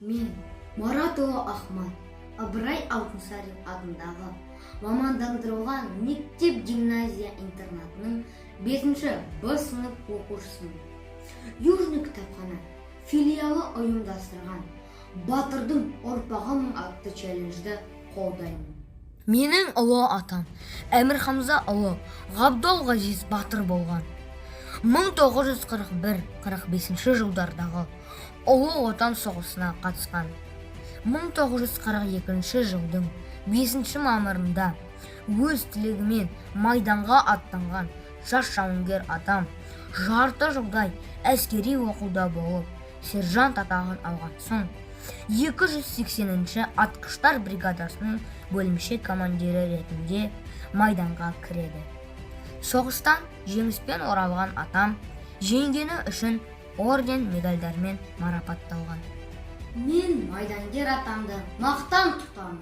Мен Маратұлы Ахмат Ыбырай Алтынсарин атындағы мамандандырылған мектеп-гимназия интернатының 5-ші Б сынып оқушысымын. Южный кітапхана филиалы ұйымдастырған Батырдың ұрпағым атты челленджді қолдаймын. Менің ұлы атам Әмір Хамза ұлы Ғабдол Ғазиз Батыр болған. 1941-45 жылдардағы Ұлы Отан соғысына қатысқан. 1942 жылдың 5 мамырында өз тілегімен майданға аттанған жас жауынгер атам жарты жылдай әскери оқуда болып, сержант атағын алған соң 280-ші атқыштар бригадасының бөлімше командирі ретінде майданға кіреді. Соғыстан жеңіспен оралған атам жеңгені үшін орден медальдармен марапатталған. Мен майдангер атамды мақтан тұтамын.